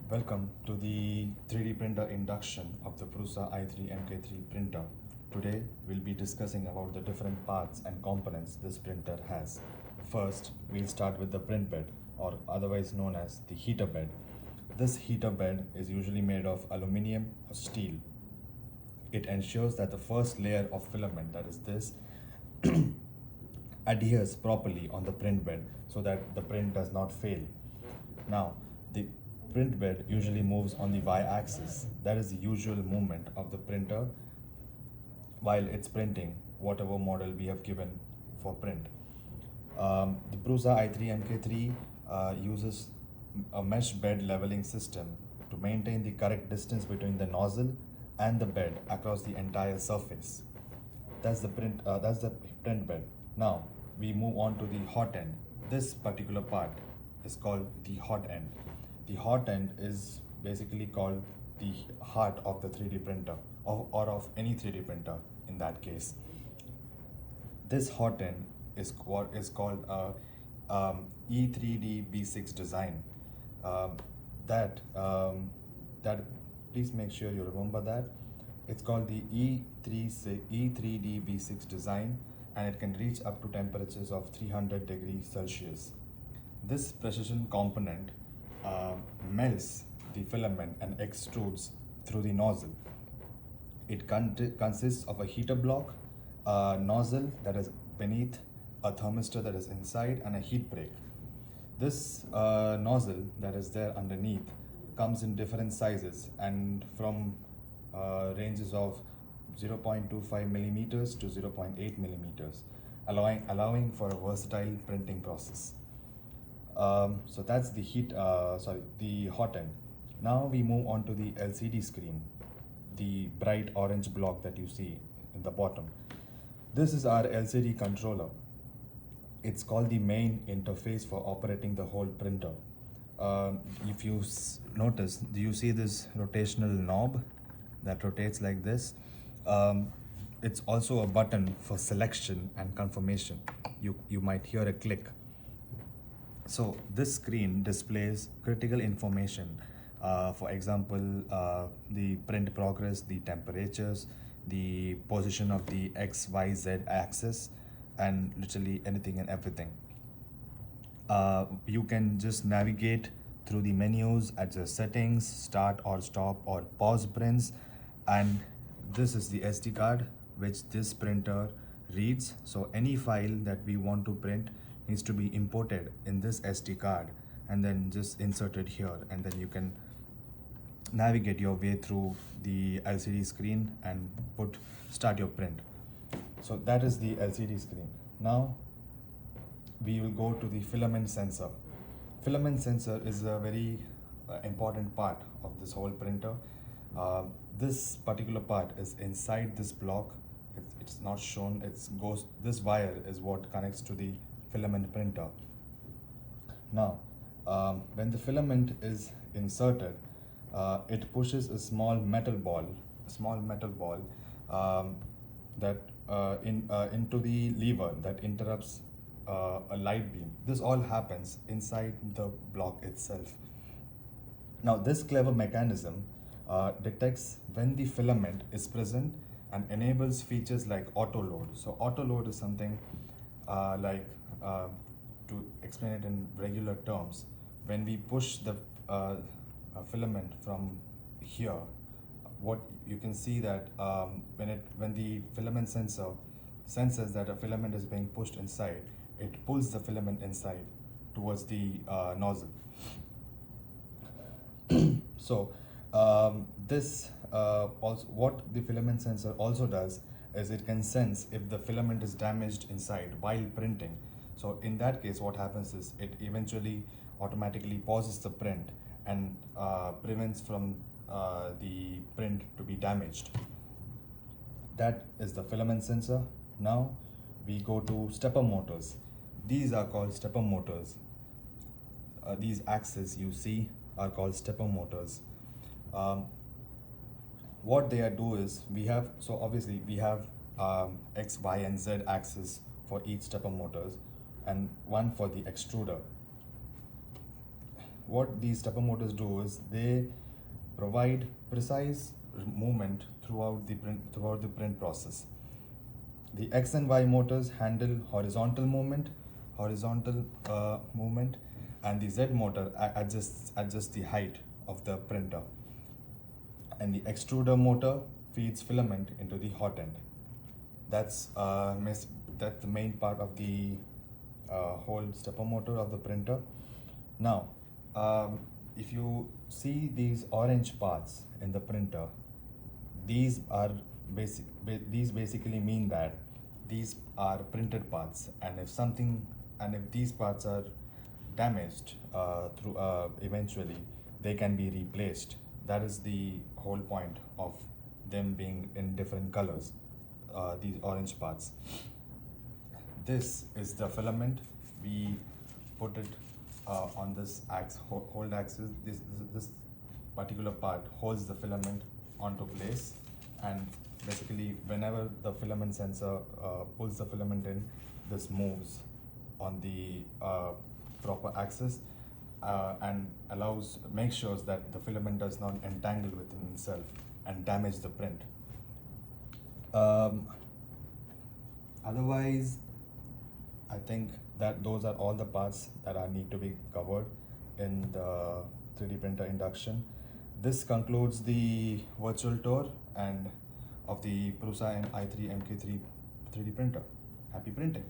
Welcome to the 3D printer induction of the Prusa i3 Mk3 printer. Today we'll be discussing about the different parts and components this printer has. First, we'll start with the print bed, or otherwise known as the heater bed. This heater bed is usually made of aluminum or steel. It ensures that the first layer of filament, that is this, adheres properly on the print bed so that the print does not fail. Now, the print bed usually moves on the y-axis. That is the usual movement of the printer while it's printing whatever model we have given for print. The Prusa i3 Mk3 uses a mesh bed leveling system to maintain the correct distance between the nozzle and the bed across the entire surface. That's the print bed. Now we move on to the hot end. This particular part is called the hot end. The hot end is basically called the heart of the 3D printer, or of any 3D printer in that case. This hot end is what is called a E3D B6 design. That that Please make sure you remember that. It's called the E3D B6 design, and it can reach up to temperatures of 300 degrees Celsius. This precision component melts the filament and extrudes through the nozzle. It consists of a heater block, a nozzle that is beneath, a thermistor that is inside, and a heat break. This nozzle that is there underneath comes in different sizes and from ranges of 0.25 millimeters to 0.8 millimeters, allowing for a versatile printing process. So that's the hot end. Now we move on to the LCD screen, the bright orange block that you see in the bottom. This is our LCD controller. It's called the main interface for operating the whole printer. If you notice, do you see this rotational knob that rotates like this? It's also a button for selection and confirmation. You might hear a click. So this screen displays critical information. For example, the print progress, the temperatures, the position of the X, Y, Z axis, and literally anything and everything. You can just navigate through the menus, adjust settings, start or stop or pause prints, and this is the SD card which this printer reads. So any file that we want to print needs to be imported in this SD card and then just inserted here, and then you can navigate your way through the LCD screen and start your print. So that is the LCD screen. Now we will go to the filament sensor. Filament sensor is a very important part of this whole printer. This particular part is inside this block. It's not shown. This wire is what connects to the filament printer. Now, when the filament is inserted, it pushes a small metal ball into the lever that interrupts a light beam. This all happens inside the block itself. Now, this clever mechanism detects when the filament is present and enables features like auto load. So auto load is something to explain it in regular terms, when we push the filament from here, what you can see that when the filament sensor senses that a filament is being pushed inside, it pulls the filament inside towards the nozzle. So what the filament sensor also does is it can sense if the filament is damaged inside while printing. So in that case, what happens is it eventually automatically pauses the print and prevents from the print to be damaged. That is the filament sensor. Now we go to stepper motors. These are called stepper motors. These axes you see are called stepper motors. What they do is we have X, Y, and Z axis for each stepper motors, and one for the extruder. what these stepper motors do is they provide precise movement throughout the print process. The X and Y motors handle horizontal movement, and the Z motor adjusts the height of the printer. And the extruder motor feeds filament into the hot end. That's the main part of the whole stepper motor of the printer. Now, if you see these orange parts in the printer, these basically mean that these are printed parts, and if these parts are damaged eventually, they can be replaced. That is the whole point of them being in different colors, these orange parts. This is the filament. We put it on this hold axis. This particular part holds the filament onto place, and basically whenever the filament sensor pulls the filament in, this moves on the proper axis and makes sure that the filament does not entangle within itself and damage the print. Otherwise, I think that those are all the parts that need to be covered in the 3D printer induction. This concludes the virtual tour and of the Prusa i3 Mk3 3D printer. Happy printing!